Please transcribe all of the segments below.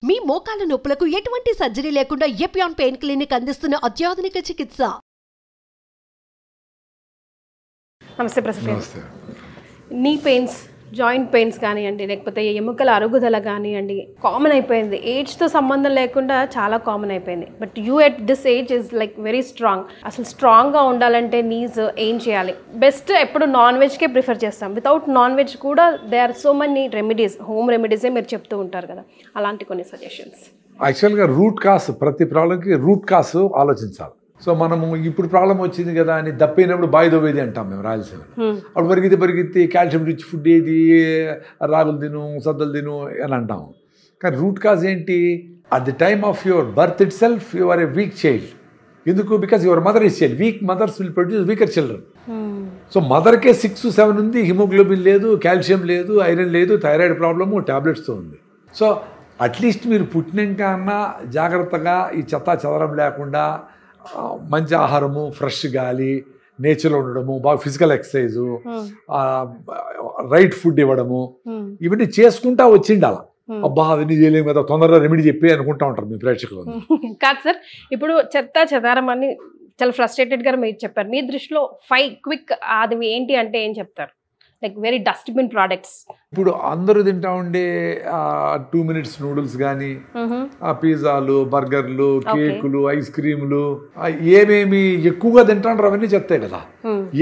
మీ మోకాల నొప్పులకు ఎటువంటి సర్జరీ లేకుండా ఎపియాన్ పెయిన్ క్లినిక్ అందిస్తున్న అత్యాధునిక చికిత్స. నమస్తే ప్రసాద్. నీ పెయిన్స్, జాయింట్ పెయిన్స్ కానివ్వండి, లేకపోతే ఎముకల అరుగుదల కానివ్వండి, కామన్ అయిపోయింది. ఏజ్తో సంబంధం లేకుండా చాలా కామన్ అయిపోయింది. But you at this age is like very strong. అసలు స్ట్రాంగ్గా ఉండాలంటే నీస్ ఏం చేయాలి? బెస్ట్ ఎప్పుడు నాన్ వెజ్కే ప్రిఫర్ చేస్తాం. వితౌట్ నాన్ వెజ్ కూడా there are so many remedies, home రెమెడీసే మీరు చెప్తూ ఉంటారు కదా, అలాంటి కొన్ని సజెషన్స్. యాక్చువల్గా రూట్ కాస్, ప్రతి ప్రాబ్లంకి రూట్ కాస్ ఆలోచించాలి. సో మనము ఇప్పుడు ప్రాబ్లం వచ్చింది కదా అని దప్పైనప్పుడు బాయి దోవేది అంటాం మేము రాయలసీమ. అప్పుడు పరిగెత్తి కాల్షియం రిచ్ ఫుడ్ ఏది, రాగులు తిను, సద్దలు తిను అని అంటాము. కానీ రూట్ కాజ్ ఏంటి? At the time of your birth itself you are a weak child. ఎందుకు? Because your mother is child. Weak mothers will produce weaker children. So మదర్కే 6-7 ఉంది, హిమోగ్లోబిన్ లేదు, కాల్షియం లేదు, ఐరన్ లేదు, థైరాయిడ్ ప్రాబ్లము, ట్యాబ్లెట్స్తో ఉంది. So at least మీరు పుట్టినాక అన్నా జాగ్రత్తగా ఈ చెత్త చెదరం లేకుండా మంచి ఆహారము, ఫ్రెష్ గాలి, నేచర్లో ఉండడము, బాగా ఫిజికల్ ఎక్సర్సైజు, రైట్ ఫుడ్ ఇవ్వడము, ఇవన్నీ చేసుకుంటా వచ్చిండాల. అబ్బా అవన్నీ చేయలేము కదా, తొందరగా రెమెడీ చెప్పి అనుకుంటా ఉంటారు మీ ప్రేక్షకులు. కాదు సార్, ఇప్పుడు చెత్త చెదారం అని చాలా ఫ్రస్ట్రేటెడ్గా మీరు చెప్పారు. మీ దృష్టిలో 5 క్విక్ అది ఏంటి అంటే ఏం చెప్తారు? Like very dustbin products. ఇప్పుడు అందరూ తింటా ఉండే 2 minutes నూడిల్స్ కానీ, పిజ్జాలు, బర్గర్లు, కేకులు, ఐస్ క్రీములు, ఏమేమి ఎక్కువగా తింటాంటారు అవన్నీ చెప్తాయి కదా.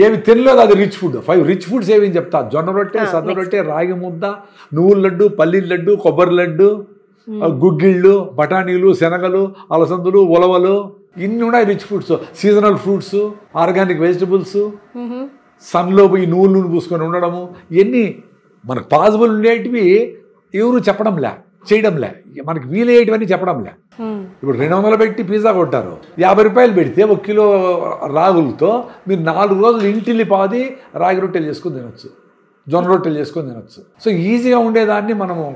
ఏమి తినలేదు అది రిచ్ ఫుడ్. 5 రిచ్ ఫుడ్స్ ఏమేమి చెప్తా? జొన్న రొట్టె, సద్ద రొట్టె, రాగి ముద్ద, నువ్వుల లడ్డు, పల్లీల లడ్డు, కొబ్బరి లడ్డు, గుగ్గిళ్ళు, బఠానీలు, శనగలు, అలసందులు, ఉలవలు, ఇన్ని ఉన్నాయి rich foods. Seasonal fruits, organic vegetables, సన్లో పోయి నువ్వుల నూనె పూసుకొని ఉండడము, ఇవన్నీ మనకు పాసిబుల్ ఉండేటివి ఎవరు చెప్పడంలే, చేయడంలే. మనకి వీలయ్యేటివన్నీ చెప్పడంలే. ఇప్పుడు 200 పెట్టి పిజ్జా కొట్టారు, 50 రూపాయలు పెడితే 1 కిలో రాగులతో మీరు 4 రోజులు ఇంటిల్లి పాది రాగి రొట్టెలు చేసుకొని తినొచ్చు, జొన్న రొట్టెలు చేసుకొని తినొచ్చు. సో ఈజీగా ఉండేదాన్ని మనము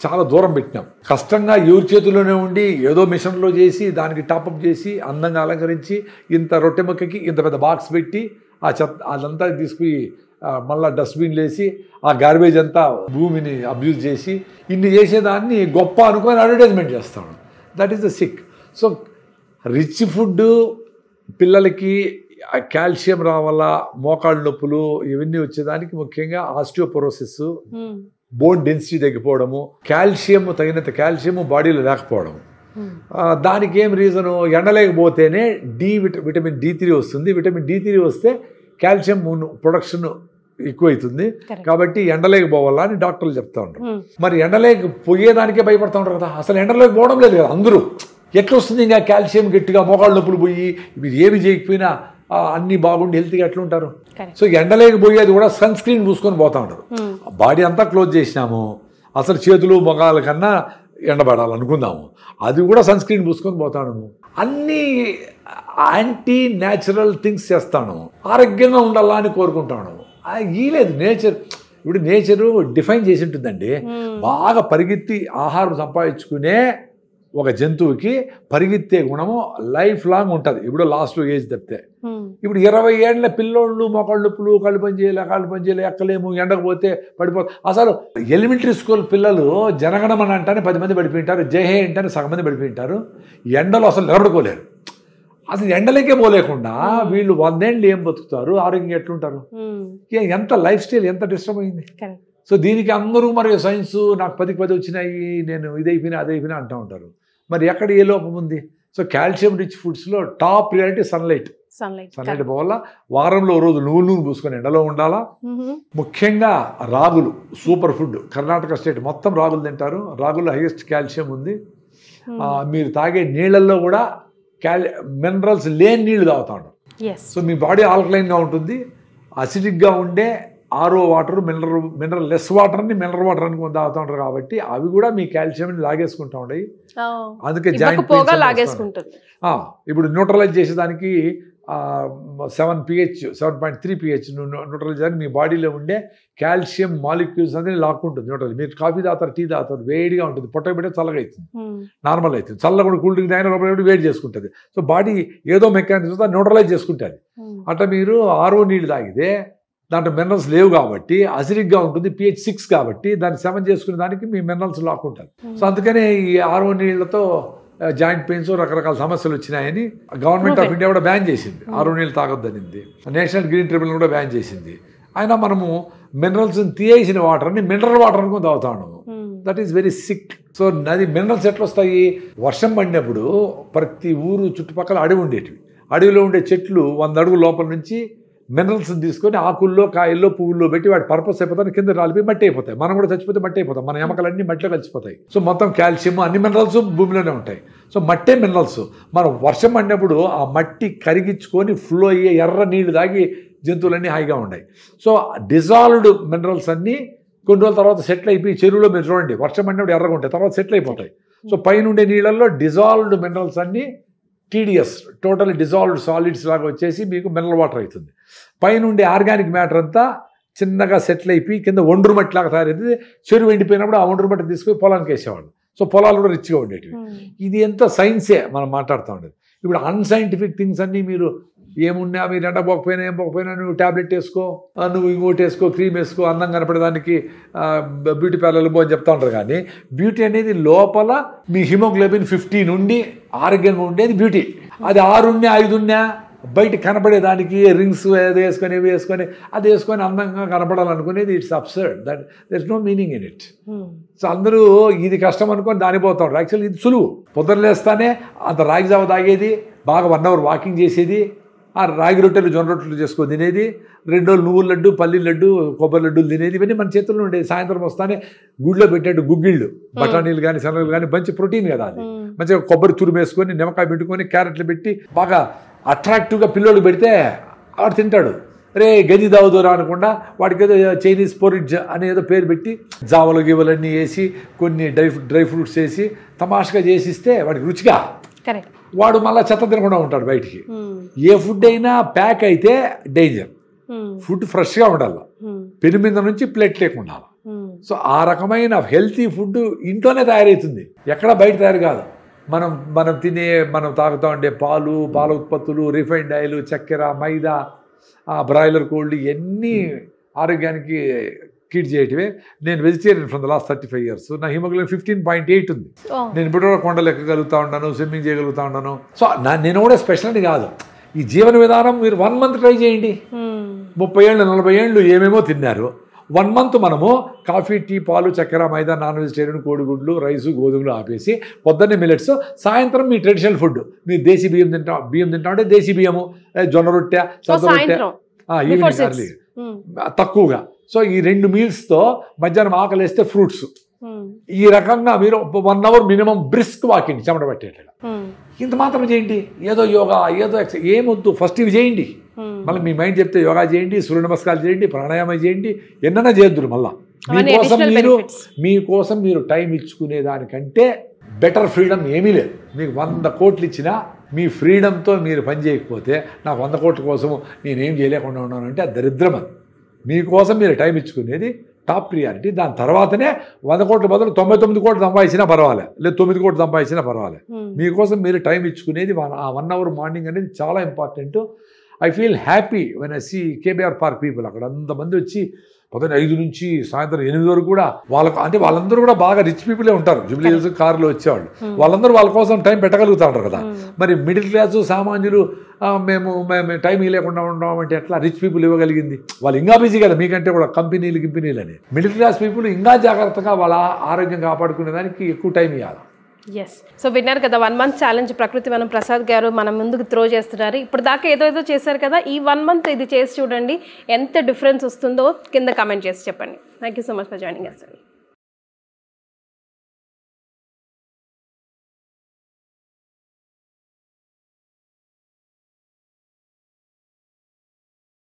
చాలా దూరం పెట్టినాం. కష్టంగా ఎవరి చేతుల్లోనే ఉండి ఏదో మిషన్లో చేసి దానికి టాపప్ చేసి అందంగా అలంకరించి ఇంత రొట్టె ముక్కకి ఇంత పెద్ద బాక్స్ పెట్టి ఆ చెత్త అదంతా తీసుకుని మళ్ళీ డస్ట్బిన్లు వేసి ఆ గార్బేజ్ అంతా భూమిని అబ్యూజ్ చేసి ఇన్ని చేసేదాన్ని గొప్ప అనుకొని అడ్వర్టైజ్మెంట్ చేస్తాడు. That is the sick. So rich food పిల్లలకి కాల్షియం రావాలా, మోకాళ్ళ నొప్పులు ఇవన్నీ వచ్చేదానికి ముఖ్యంగా ఆస్టియోపోరోసిస్, బోన్ డెన్సిటీ తగ్గిపోవడము, కాల్షియం తగినంత కాల్షియం బాడీలో లేకపోవడం. దానికి ఏం రీజను? ఎండలేకపోతేనే విటమిన్ D3 వస్తుంది. విటమిన్ D3 వస్తే కాల్షియం ప్రొడక్షన్ ఎక్కువైతుంది. కాబట్టి ఎండలేకి పోవాలా అని డాక్టర్లు చెప్తా ఉంటారు. మరి ఎండలేకి పోయేదానికే భయపడతా ఉంటారు కదా. అసలు ఎండలోకి పోవడం లేదు కదా అందరూ. ఎట్లా వస్తుంది ఇంకా కాల్షియం గట్టిగా మోకాళ్ళ నొప్పులు పోయి మీరు ఏమి చేయకపోయినా అన్ని బాగుండి హెల్త్గా ఎట్లా ఉంటారు? సో ఎండలేకి పోయేది కూడా సన్ స్క్రీన్ పూసుకొని పోతా ఉంటారు. బాడీ అంతా క్లోజ్ చేసినాము, అసలు చేతులు మొగాల కన్నా ఎండబడాలనుకుందాము, అది కూడా సన్ స్క్రీన్ పూసుకొని పోతాను. అన్నీ యాంటీ న్యాచురల్ థింగ్స్ చేస్తాను, ఆరోగ్యంగా ఉండాలా అని కోరుకుంటాను. ఈ లేదు నేచర్. ఇప్పుడు నేచరు డిఫైన్ చేసి ఉంటుందండి. బాగా పరిగెత్తి ఆహారం సంపాదించుకునే ఒక జంతువుకి పరిగెత్తే గుణము లైఫ్ లాంగ్ ఉంటుంది. ఇప్పుడు లాస్ట్ ఏజ్ తప్పితే. ఇప్పుడు 20 ఏళ్ళ పిల్లోళ్ళు మొక్కళ్ళ నొప్పులు, కాళ్ళు పని చేయలే, ఎక్కలేము, ఎండకపోతే పడిపోతే. అసలు ఎలిమెంటరీ స్కూల్ పిల్లలు జనగణమని అంటానే 10 మంది పడిపోయింటారు, జయహే అంటానే సగం మంది పడిపోయింటారు. ఎండలో అసలు నిలబడుకోలేరు. అసలు ఎండలేకే పోలేకుండా వీళ్ళు 100 ఏళ్ళు ఏం బతుకుతారు? ఆరోగ్యంగా ఎట్లుంటారు? ఎంత లైఫ్ స్టైల్ ఎంత డిస్టర్బ్ అయింది. సో దీనికి అందరూ మరి సైన్స్ నాకు 10కి 10 వచ్చినాయి, నేను ఇదైపోయినా అదైపోయినా అంటూ ఉంటారు. మరి ఎక్కడ ఏ లోపం ఉంది? సో కాల్షియం రిచ్ ఫుడ్స్లో టాప్ ప్రియారిటీ సన్లైట్ పోవాల. వారంలో రోజు నువ్వుల నూనె పూసుకొని ఎండలో ఉండాలా. ముఖ్యంగా రాగులు సూపర్ ఫుడ్. కర్ణాటక స్టేట్ మొత్తం రాగులు తింటారు. రాగుల్లో హైయెస్ట్ కాల్షియం ఉంది. మీరు తాగే నీళ్ళల్లో కూడా మినరల్స్ లేని నీళ్లు తాగుతా ఉంటారు. సో మీ బాడీ ఆల్కలైన్గా ఉంటుంది. అసిడిక్గా ఉండే ఆరో వాటర్, మినరల్ లెస్ వాటర్ని మినరల్ వాటర్ అని తాగుతూ ఉంటారు. కాబట్టి అవి కూడా మీ కాల్షియంని లాగేసుకుంటూ ఉంటాయి. అందుకే జాయింట్ ఇప్పుడు న్యూట్రలైజ్ చేసేదానికి 7.3 pH న్యూట్రలైజ్ అని మీ బాడీలో ఉండే కాల్షియం మాలిక్యూల్స్ అనేది లాక్కుంటుంది న్యూట్రల్. మీరు కాఫీ తాగుతారు, టీ తాగుతారు, వేడిగా ఉంటుంది, పొట్ట పెడితే చల్లగా అవుతుంది, నార్మల్ అవుతుంది. చల్లగా కూడా కూల్ డ్రింక్ తాగిన లోపల వేడి చేసుకుంటుంది. సో బాడీ ఏదో మెకానిజం న్యూట్రలైజ్ చేసుకుంటుంది. అట్లా మీరు ఆరో నీళ్ళు తాగితే దాంట్లో మినరల్స్ లేవు కాబట్టి అసిడిక్గా ఉంటుంది, pH 6 కాబట్టి దాన్ని 7 చేసుకునే దానికి మీ మినరల్స్ లాక్కుంటారు. సో అందుకనే ఈ ఆర్ఓ నీళ్లతో జాయింట్ పెయిన్స్ రకరకాల సమస్యలు వచ్చినాయని గవర్నమెంట్ ఆఫ్ ఇండియా కూడా బ్యాన్ చేసింది. ఆర్ఓ నీళ్ళు తాగొద్దనింది. నేషనల్ గ్రీన్ ట్రిబ్యునల్ కూడా బ్యాన్ చేసింది. అయినా మనము మినరల్స్ తీయేసిన వాటర్ని మినరల్ వాటర్ అనుకుని తాగుతా ఉన్నాము. That is very sick. So అది మినరల్స్ ఎట్లా వస్తాయి? వర్షం పడినప్పుడు ప్రతి ఊరు చుట్టుపక్కల అడవి ఉండేటివి. అడవిలో ఉండే చెట్లు 100 అడుగుల లోపల నుంచి మినరల్స్ తీసుకొని ఆకుల్లో, కాయల్లో, పువ్వుల్లో పెట్టి వాటి పర్పస్ అయిపోతాయి, కింద రాలిపోయి మట్టి అయిపోతాయి. మనం కూడా చచ్చిపోతే మట్టి అయిపోతాం. మన ఎముకలన్నీ మట్టిలో కలిసిపోతాయి. సో మొత్తం కాల్షియం అన్ని మినరల్స్ భూమిలోనే ఉంటాయి. సో మట్టే మినరల్స్. మనం వర్షం పడినప్పుడు ఆ మట్టి కరిగించుకొని ఫ్లో అయ్యే ఎర్ర నీళ్లు తాగి జంతువులన్నీ హాయిగా ఉన్నాయి. సో డిజాల్వ్డ్ మినరల్స్ అన్నీ కొన్ని రోజుల తర్వాత సెటిల్ అయిపోయి చెరువులో మీరు చూడండి వర్షం పడినప్పుడు ఎర్రగా ఉంటాయి, తర్వాత సెటిల్ అయిపోతాయి. సో పైన ఉండే నీళ్ళల్లో డిజాల్వ్డ్ మినరల్స్ అన్నీ TDS టోటల్ డిజాల్వ్డ్ సాలిడ్స్ లాగా వచ్చేసి మీకు మినరల్ వాటర్ అవుతుంది. పైన ఉండే ఆర్గానిక్ మ్యాటర్ అంతా చిన్నగా సెటిల్ అయిపోయి కింద ఒండ్రు మట్టి లాగా తయారైతే చెరువు ఎండిపోయినప్పుడు ఆ ఒండ్రు మట్టి తీసుకొని పొలానికి వేసేవాళ్ళు. సో పొలాలు కూడా రిచ్గా ఉండేటివి. ఇది ఎంత సైన్సే మనం మాట్లాడుతూ ఉండేది. ఇప్పుడు అన్సైంటిఫిక్ థింగ్స్ అన్నీ మీరు ఏమున్నా మీరు ఎండ పోకపోయినా ఏం పోకపోయినా నువ్వు ట్యాబ్లెట్ వేసుకో, నువ్వు ఇంకోటి వేసుకో, క్రీమ్ వేసుకో, అందం కనపడేదానికి బ్యూటీ పార్లర్లు పో అని చెప్తా ఉంటారు. కానీ బ్యూటీ అనేది లోపల మీ హిమోగ్లోబిన్ 50 నుండి ఆరోగ్యంగా ఉండేది బ్యూటీ. అది 6 ఉన్నా 5 ఉన్నా బయట కనపడేదానికి రింగ్స్ అది వేసుకొని ఇవి వేసుకొని అది వేసుకొని అందంగా కనపడాలనుకునేది it's absurd. That there is no meaning in it. So అందరూ ఇది కష్టం అనుకొని దాని పోతా ఉంటారు. యాక్చువల్లీ ఇది సులువు. పొద్దున లేస్తానే అంత రాగి జావ తాగేది, బాగా 1 అవర్ వాకింగ్ చేసేది, ఆ రాగి రొట్టెలు జొన్న రొట్టెలు చేసుకొని తినేది, 2 రోజులు నువ్వుల లడ్డు, పల్లి లడ్డు, కొబ్బరి లడ్డూలు తినేది, ఇవన్నీ మన చేతుల్లో ఉండేది. సాయంత్రం వస్తానే గుడిలో పెట్టేట్టు గుగ్గిళ్ళు, బఠానీలు కానీ శనగలు కానీ మంచి ప్రోటీన్ కదా అది. మంచిగా కొబ్బరి తురుము వేసుకొని, నిమ్మకాయ పెట్టుకొని, క్యారెట్లు పెట్టి బాగా అట్రాక్టివ్గా పిల్లోడు పెడితే వాడు తింటాడు. రే గది దావుదోరా అనకుండా వాడికి ఏదో చైనీస్ పొరిడ్జ్ అని ఏదో పేరు పెట్టి జావలు గివలన్నీ వేసి కొన్ని డ్రై ఫ్రూట్స్ వేసి తమాషగా చేసిస్తే వాడికి రుచిగా వాడు మళ్ళీ చెత్త తినకుండా ఉంటాడు బయటికి. ఏ ఫుడ్ అయినా ప్యాక్ అయితే డేంజర్. ఫుడ్ ఫ్రెష్గా ఉండాలి, పెను మీద నుంచి ప్లేట్ లేకుండా. సో ఆ రకమైన హెల్తీ ఫుడ్ ఇంట్లోనే తయారవుతుంది, ఎక్కడ బయట తయారు కాదు. మనం తాగుతూ ఉండే పాల ఉత్పత్తులు, రిఫైన్డ్ ఆయిల్, చక్కెర, మైదా, బ్రాయిలర్ కోళ్ళు ఇవన్నీ ఆరోగ్యానికి కీడ్ చేయటమే. నేను vegetarian from the last 35 years. నా హిమోగ్లోబిన్ 15.8 ఉంది. నేను ఇప్పుడు కూడా కొండలు ఎక్కగలుగుతా ఉన్నాను, స్విమ్మింగ్ చేయగలుగుతా ఉన్నాను. సో నేను కూడా స్పెషల్ అని కాదు. ఈ జీవన విధానం మీరు 1 month ట్రై చేయండి. 30 ఏళ్ళు 40 ఏళ్ళు ఏమేమో తిన్నారు. 1 month మనము కాఫీ, టీ, పాలు, చక్కెర, మైదా, నాన్ వెజిటేరియన్, కోడిగుడ్లు, రైసు, గోధుమలు ఆపేసి పొద్దున్నే మిల్లెట్స్, సాయంత్రం మీ ట్రెడిషనల్ ఫుడ్ మీరు దేశీ బియ్యం తింటా అంటే దేశీ బియ్యము, జొన్న రొట్టె, సద్ద రొట్టె, ఈవినింగ్ అర్లీ తక్కువగా. సో ఈ 2 మీల్స్తో మధ్యాహ్నం ఆకలిస్తే ఫ్రూట్స్. ఈ రకంగా మీరు 1 hour మినిమం బ్రిస్క్ వాకింగ్, చెమట పట్టేటగా ఇంత మాత్రం చేయండి. ఏదో యోగా, ఏదో ఎక్సర్సైజ్ ఏమొద్దు, ఫస్ట్ ఇవి చేయండి. మళ్ళీ మీ మైండ్ చెప్తే యోగా చేయండి, సూర్య నమస్కారాలు చేయండి, ప్రాణాయామం చేయండి, ఎన్నైనా చేద్దురు. మళ్ళీ మీకోసం మీరు టైం ఇచ్చుకునే దానికంటే బెటర్ ఫ్రీడమ్ ఏమీ లేదు. మీకు 100 కోట్లు ఇచ్చినా మీ ఫ్రీడమ్తో మీరు పని చేయకపోతే నాకు 100 కోట్ల కోసము నేనేం చేయలేకుండా ఉన్నాను అంటే అది దరిద్రం. అది మీకోసం మీరు టైం ఇచ్చుకునేది టాప్ ప్రియారిటీ. దాని తర్వాతనే 100 కోట్ల బదులు 99 కోట్లు సంపాదించినా పర్వాలే, లేదా 9 కోట్లు సంపాదించినా పర్వాలే. మీకోసం మీరు టైం ఇచ్చుకునేది ఆ 1 hour మార్నింగ్ అనేది చాలా important. I feel happy when I see KBR park people. అక్కడ అంతమంది వచ్చి పొద్దున్న 5 నుంచి సాయంత్రం 8 వరకు కూడా వాళ్ళందరూ కూడా బాగా రిచ్ పీపులే ఉంటారు. జూబ్లీ హిల్స్ కారులో వచ్చేవాళ్ళు వాళ్ళందరూ వాళ్ళ కోసం టైం పెట్టగలుగుతూ ఉంటారు కదా. మరి మిడిల్ క్లాసు సామాన్యులు మేము టైం ఇవ్వలేకుండా ఉన్నాం అంటే ఎట్లా? రిచ్ పీపుల్ ఇవ్వగలిగింది వాళ్ళు ఇంకా బిజీ కదా మీకంటే కూడా, కంపెనీలు అని. మిడిల్ క్లాస్ పీపుల్ ఇంకా జాగ్రత్తగా వాళ్ళ ఆరోగ్యం కాపాడుకునే దానికి ఎక్కువ టైం ఇవ్వాలి. ఎస్. సో విన్నారు కదా 1 month ఛాలెంజ్ ప్రకృతి వనం ప్రసాద్ గారు మన ముందుకు త్రో చేస్తున్నారు. ఇప్పుడు దాకా ఏదో చేశారు కదా, ఈ 1 month ఇది చేసి చూడండి ఎంత డిఫరెన్స్ వస్తుందో కింద కామెంట్ చేసి చెప్పండి. Thank you so much for joining us.